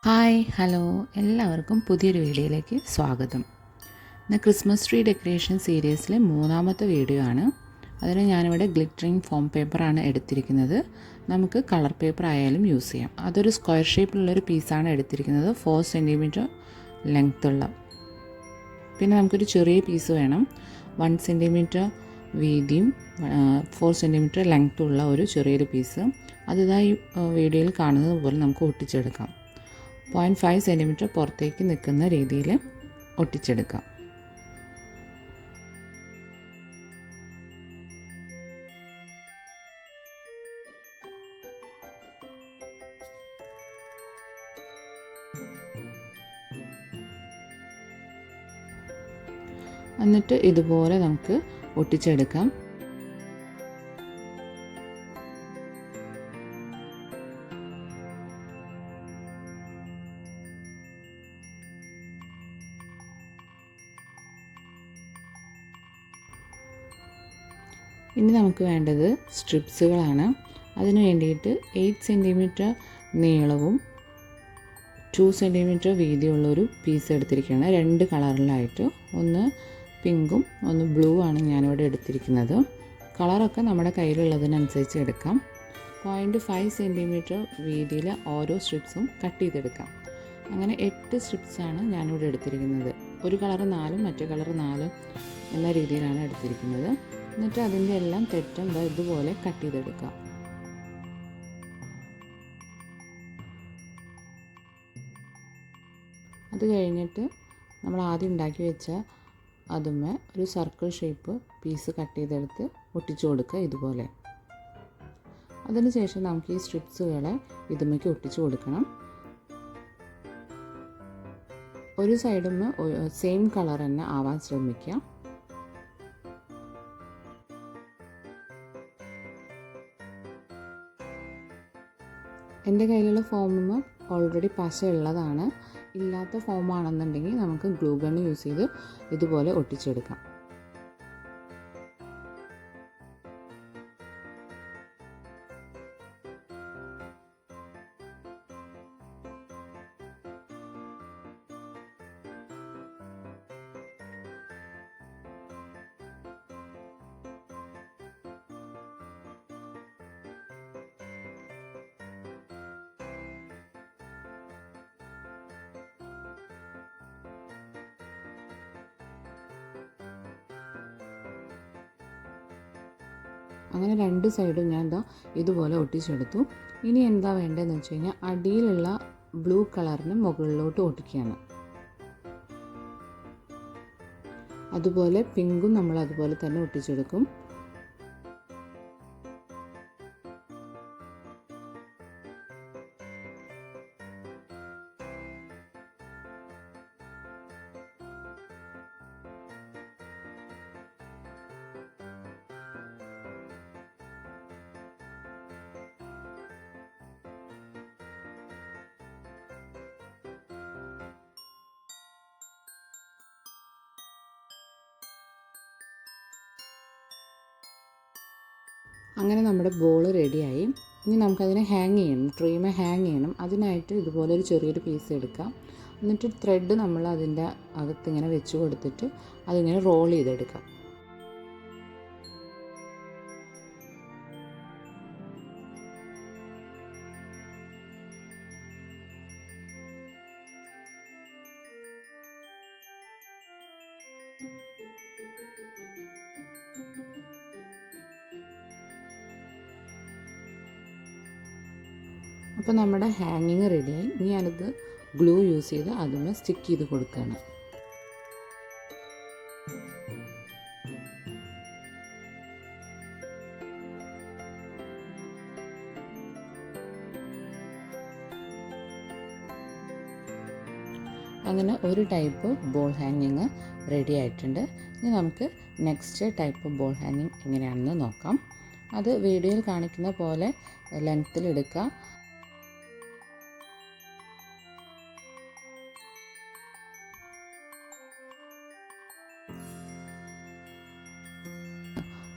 Hi hello എല്ലാവർക്കും പുതിയൊരു വീഡിയോയിലേക്ക് സ്വാഗതം. ഇന്ന് ക്രിസ്മസ് ട്രീ ഡെക്കറേഷൻ സീരീസിലെ മൂന്നാമത്തെ വീഡിയോ ആണ്. അതിന് ഞാനിവിടെ ഗ്ലിറ്ററിങ് ഫോം പേപ്പറാണ് എടുത്തിരിക്കുന്നത്. നമുക്ക് കളർ പേപ്പർ ആയാലും യൂസ് ചെയ്യാം. അതൊരു സ്ക്വയർ ഷേപ്പിലുള്ളൊരു പീസാണ് എടുത്തിരിക്കുന്നത്, 4 സെൻറ്റിമീറ്റർ ലെങ്ത്തുള്ള. പിന്നെ നമുക്കൊരു ചെറിയ പീസ് വേണം, 1 സെൻറ്റിമീറ്റർ വീതിയും 4 സെൻറ്റിമീറ്റർ ലെങ്ത്തുള്ള ഒരു ചെറിയൊരു പീസ്. അതിതായി വീഡിയോയിൽ കാണുന്നത് പോലെ നമുക്ക് ഒട്ടിച്ചെടുക്കാം. 0.5 സെൻറ്റിമീറ്റർ പുറത്തേക്ക് നിൽക്കുന്ന രീതിയിൽ ഒട്ടിച്ചെടുക്കാം. എന്നിട്ട് ഇതുപോലെ നമുക്ക് ഒട്ടിച്ചെടുക്കാം. ഇനി നമുക്ക് വേണ്ടത് സ്ട്രിപ്സുകളാണ്. അതിന് വേണ്ടിയിട്ട് 8 സെൻറ്റിമീറ്റർ നീളവും 2 സെൻറ്റിമീറ്റർ വീതിയുള്ളൊരു പീസ് എടുത്തിരിക്കുകയാണ്. 2 കളറിലായിട്ട്, ഒന്ന് പിങ്കും ഒന്ന് ബ്ലൂ ആണ് ഞാനിവിടെ എടുത്തിരിക്കുന്നത്. കളറൊക്കെ നമ്മുടെ കയ്യിലുള്ളതിനനുസരിച്ച് എടുക്കാം. 0.5 സെൻറ്റിമീറ്റർ വീതിയിൽ ഓരോ സ്ട്രിപ്സും കട്ട് ചെയ്തെടുക്കാം. അങ്ങനെ 8 സ്ട്രിപ്സാണ് ഞാനിവിടെ എടുത്തിരിക്കുന്നത്. ഒരു കളറ് 4 മറ്റേ കളറ് 4 എന്ന രീതിയിലാണ് എടുത്തിരിക്കുന്നത്. എന്നിട്ട് അതിൻ്റെ എല്ലാം തെറ്റും ഇതുപോലെ കട്ട് ചെയ്തെടുക്കാം. അത് കഴിഞ്ഞിട്ട് നമ്മൾ ആദ്യം ഉണ്ടാക്കി വെച്ച അതുമേ ഒരു സർക്കിൾ ഷേപ്പ് പീസ് കട്ട് ചെയ്തെടുത്ത് ഒട്ടിച്ചു കൊടുക്കുക ഇതുപോലെ. അതിനുശേഷം നമുക്ക് ഈ സ്ട്രിപ്സുകളെ ഇതുമേക്ക് ഒട്ടിച്ചു കൊടുക്കണം. ഒരു സൈഡിൽ സെയിം കളർ തന്നെ ആവാൻ ശ്രമിക്കുക. എൻ്റെ കയ്യിലുള്ള ഫോമും ഓൾറെഡി പശ ഉള്ളതാണ്. ഇല്ലാത്ത ഫോമാണെന്നുണ്ടെങ്കിൽ നമുക്ക് ഗ്ലൂ ഗൺ യൂസ് ചെയ്ത് ഇതുപോലെ ഒട്ടിച്ചെടുക്കാം. അങ്ങനെ 2 സൈഡും ഞാൻ ഇതുപോലെ ഒട്ടിച്ചെടുത്തു. ഇനി എന്താ വേണ്ടതെന്ന് വെച്ച് കഴിഞ്ഞാൽ അടിയിലുള്ള ബ്ലൂ കളറിന് മുകളിലോട്ട് ഒട്ടിക്കുകയാണ്. അതുപോലെ പിങ്കും നമ്മൾ അതുപോലെ തന്നെ ഒട്ടിച്ചെടുക്കും. അങ്ങനെ നമ്മുടെ ബോൾ റെഡിയായി. ഇനി നമുക്കതിനെ ഹാങ് ചെയ്യണം, ട്രീമെ ഹാങ് ചെയ്യണം. അതിനായിട്ട് ഇതുപോലെ ഒരു ചെറിയൊരു പീസ് എടുക്കാം. എന്നിട്ട് ത്രെഡ് നമ്മൾ അതിൻ്റെ അകത്തിങ്ങനെ വെച്ച് കൊടുത്തിട്ട് അതിങ്ങനെ റോൾ ചെയ്തെടുക്കാം. അപ്പോൾ നമ്മുടെ ഹാങ്ങിങ് റെഡിയായി. ഇനി ഞാനത് ഗ്ലൂ യൂസ് ചെയ്ത് അതിന് സ്റ്റിക്ക് ചെയ്ത് കൊടുക്കുകയാണ്. അങ്ങനെ ഒരു ടൈപ്പ് ബോൾ ഹാങ്ങിങ് റെഡി ആയിട്ടുണ്ട്. ഇനി നമുക്ക് നെക്സ്റ്റ് ടൈപ്പ് ബോൾ ഹാങ്ങിങ് എങ്ങനെയാണെന്ന് നോക്കാം. അത് വീഡിയോയിൽ കാണിക്കുന്ന പോലെ ലെങ്ത്തിൽ എടുക്കുക.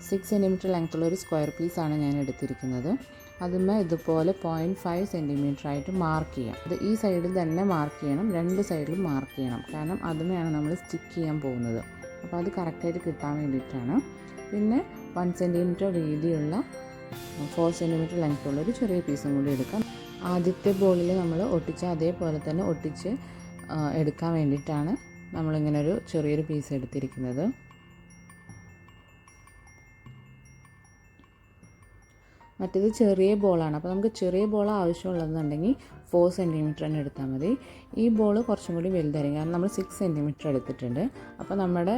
സിക്സ് സെൻറ്റിമീറ്റർ ലെങ്ത്തുള്ള ഒരു സ്ക്വയർ പീസാണ് ഞാൻ എടുത്തിരിക്കുന്നത്. അതുമേ ഇതുപോലെ 0.5 സെൻറ്റിമീറ്റർ ആയിട്ട് മാർക്ക് ചെയ്യാം. ഇത് ഈ സൈഡിൽ തന്നെ മാർക്ക് ചെയ്യണം, രണ്ട് സൈഡിലും മാർക്ക് ചെയ്യണം. കാരണം അതുമെയാണ് നമ്മൾ സ്റ്റിക്ക് ചെയ്യാൻ പോകുന്നത്. അപ്പോൾ അത് കറക്റ്റായിട്ട് കിട്ടാൻ വേണ്ടിയിട്ടാണ്. പിന്നെ 1 സെൻറ്റിമീറ്റർ വീതിയുള്ള 4 സെൻറ്റിമീറ്റർ ലെങ്ത്തുള്ളൊരു ചെറിയ പീസും കൂടി എടുക്കാം. ആദ്യത്തെ ബോളിൽ നമ്മൾ ഒട്ടിച്ച അതേപോലെ തന്നെ ഒട്ടിച്ച് എടുക്കാൻ വേണ്ടിയിട്ടാണ് നമ്മളിങ്ങനെ ഒരു ചെറിയൊരു പീസ് എടുത്തിരിക്കുന്നത്. മറ്റേത് ചെറിയ ബോളാണ്. അപ്പോൾ നമുക്ക് ചെറിയ ബോൾ ആവശ്യമുള്ളതെന്നുണ്ടെങ്കിൽ 4 സെൻറ്റിമീറ്റർ തന്നെ എടുത്താൽ മതി. ഈ ബോൾ കുറച്ചും കൂടി വലുതായിരിക്കും, കാരണം നമ്മൾ 6 സെൻറ്റിമീറ്റർ എടുത്തിട്ടുണ്ട്. അപ്പോൾ നമ്മുടെ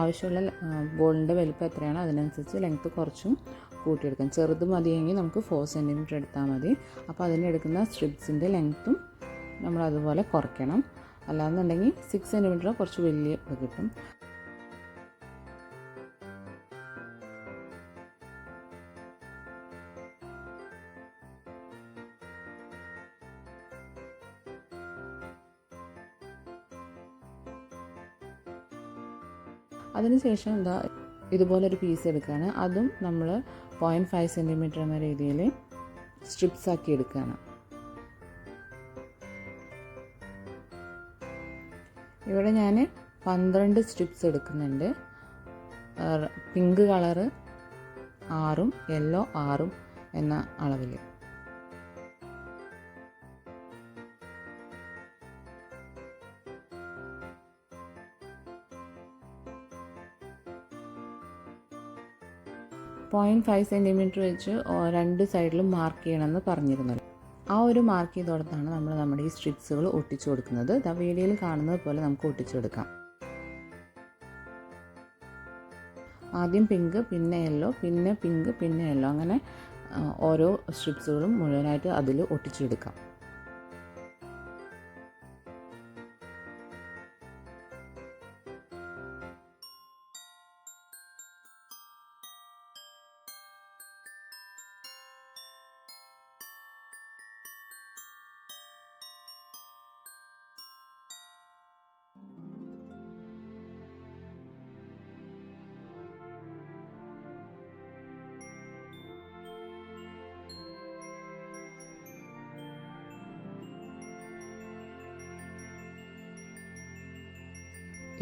ആവശ്യമുള്ള ബോളിൻ്റെ വലുപ്പം എത്രയാണോ അതിനനുസരിച്ച് ലെങ്ത്ത് കുറച്ചും കൂട്ടിയെടുക്കാം. ചെറുത് മതിയെങ്കിൽ നമുക്ക് 4 സെൻറ്റിമീറ്റർ എടുത്താൽ മതി. അപ്പോൾ അതിനെടുക്കുന്ന സ്ട്രിപ്സിൻ്റെ ലെങ്ത്തും നമ്മൾ അതുപോലെ കുറയ്ക്കണം. അല്ലാന്നുണ്ടെങ്കിൽ 6 സെൻറ്റിമീറ്റർ കുറച്ച് വലിയ ഇത് കിട്ടും. അതിനുശേഷം ഇതുപോലൊരു പീസ് എടുക്കുകയാണ്. അതും നമ്മൾ 0.5 സെൻറ്റിമീറ്റർ എന്ന രീതിയിൽ സ്ട്രിപ്സ് ആക്കി എടുക്കുകയാണ്. ഇവിടെ ഞാൻ 12 സ്ട്രിപ്സ് എടുക്കുന്നുണ്ട്. പിങ്ക് കളറ് 6ഉം യെല്ലോ 6ഉം എന്ന അളവിൽ. .5 സെൻറ്റിമീറ്റർ വെച്ച് രണ്ട് സൈഡിലും മാർക്ക് ചെയ്യണമെന്ന് പറഞ്ഞിരുന്നല്ലോ. ആ ഒരു മാർക്ക് ചെയ്തോടത്താണ് നമ്മൾ നമ്മുടെ ഈ സ്ട്രിപ്സുകൾ ഒട്ടിച്ചു കൊടുക്കുന്നത്. വീഡിയോയിൽ കാണുന്നത് പോലെ നമുക്ക് ഒട്ടിച്ചെടുക്കാം. ആദ്യം പിങ്ക്, പിന്നെ യെല്ലോ, പിന്നെ പിങ്ക്, പിന്നെ യെല്ലോ, അങ്ങനെ ഓരോ സ്ട്രിപ്സുകളും മുഴുവനായിട്ട് അതിൽ ഒട്ടിച്ചെടുക്കാം.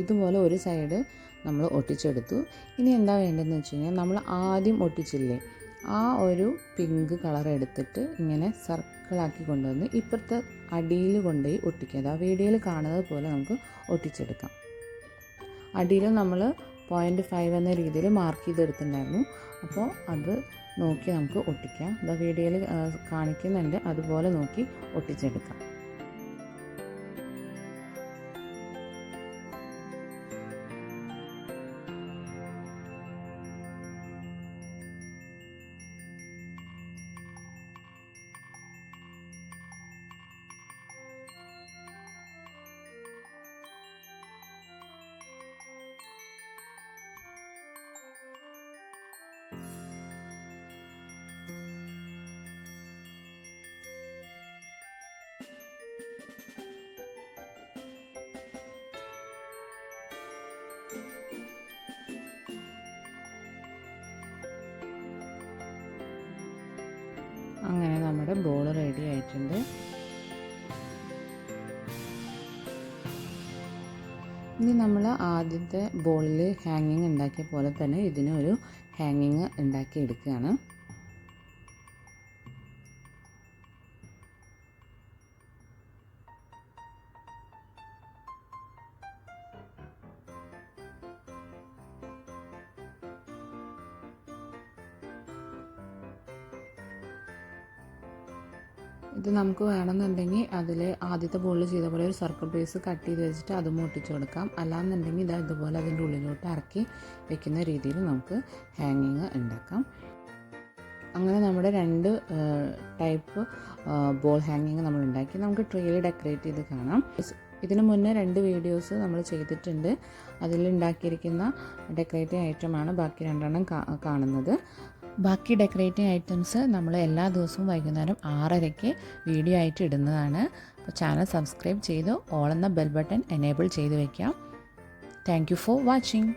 ഇതുപോലെ ഒരു സൈഡ് നമ്മൾ ഒട്ടിച്ചെടുത്തു. ഇനി എന്താ വേണ്ടതെന്ന് വെച്ച് കഴിഞ്ഞാൽ, നമ്മൾ ആദ്യം ഒട്ടിച്ചില്ലേ ആ ഒരു പിങ്ക് കളർ എടുത്തിട്ട് ഇങ്ങനെ സർക്കിളാക്കി കൊണ്ടുവന്ന് ഇപ്പുറത്തെ അടിയിൽ കൊണ്ടുപോയി ഒട്ടിക്കുക. വീഡിയോയിൽ കാണുന്നത് പോലെ നമുക്ക് ഒട്ടിച്ചെടുക്കാം. അടിയിൽ നമ്മൾ 0.5 എന്ന രീതിയിൽ മാർക്ക് ചെയ്തെടുത്തിട്ടുണ്ടായിരുന്നു. അപ്പോൾ അത് നോക്കി നമുക്ക് ഒട്ടിക്കാം. വീഡിയോയിൽ കാണിക്കുന്നുണ്ട്, അതുപോലെ നോക്കി ഒട്ടിച്ചെടുക്കാം. അങ്ങനെ നമ്മുടെ ബോൾ റെഡി ആയിട്ടുണ്ട്. ഇനി നമ്മൾ ആദ്യത്തെ ബോളിൽ ഹാങ്ങിങ് ഉണ്ടാക്കിയ പോലെ തന്നെ ഇതിനൊരു ഹാങ്ങിങ് ഉണ്ടാക്കി എടുക്കുകയാണ്. ഇത് നമുക്ക് വേണമെന്നുണ്ടെങ്കിൽ അതിൽ ആദ്യത്തെ ബോളിൽ ചെയ്ത പോലെ ഒരു സർക്കിൾ പീസ് കട്ട് ചെയ്ത് വെച്ചിട്ട് അതും ഒട്ടിച്ചു കൊടുക്കാം. അല്ലാന്നുണ്ടെങ്കിൽ ഇതുപോലെ അതിൻ്റെ ഉള്ളിലോട്ട് ഇറക്കി വെക്കുന്ന രീതിയിൽ നമുക്ക് ഹാങ്ങിങ് ഉണ്ടാക്കാം. അങ്ങനെ നമ്മുടെ 2 ടൈപ്പ് ബോൾ ഹാങ്ങിങ് നമ്മൾ ഉണ്ടാക്കി. നമുക്ക് ട്രീയിൽ ഡെക്കറേറ്റ് ചെയ്ത് കാണാം. ഇതിനു മുന്നേ 2 വീഡിയോസ് നമ്മൾ ചെയ്തിട്ടുണ്ട്. അതിലുണ്ടാക്കിയിരിക്കുന്ന ഡെക്കറേറ്റീവ് ഐറ്റമാണ് ബാക്കി 2 കാണുന്നത്. ബാക്കി ഡെക്കറേറ്റീവ് ഐറ്റംസ് നമ്മൾ എല്ലാ ദിവസവും വൈകുന്നേരം 6:30 വീഡിയോ ആയിട്ട് ഇടുന്നതാണ്. അപ്പോൾ ചാനൽ സബ്സ്ക്രൈബ് ചെയ്ത് ഓൾ എന്ന ബെൽ ബട്ടൺ എനേബിൾ ചെയ്ത് വയ്ക്കാം. Thank you for watching.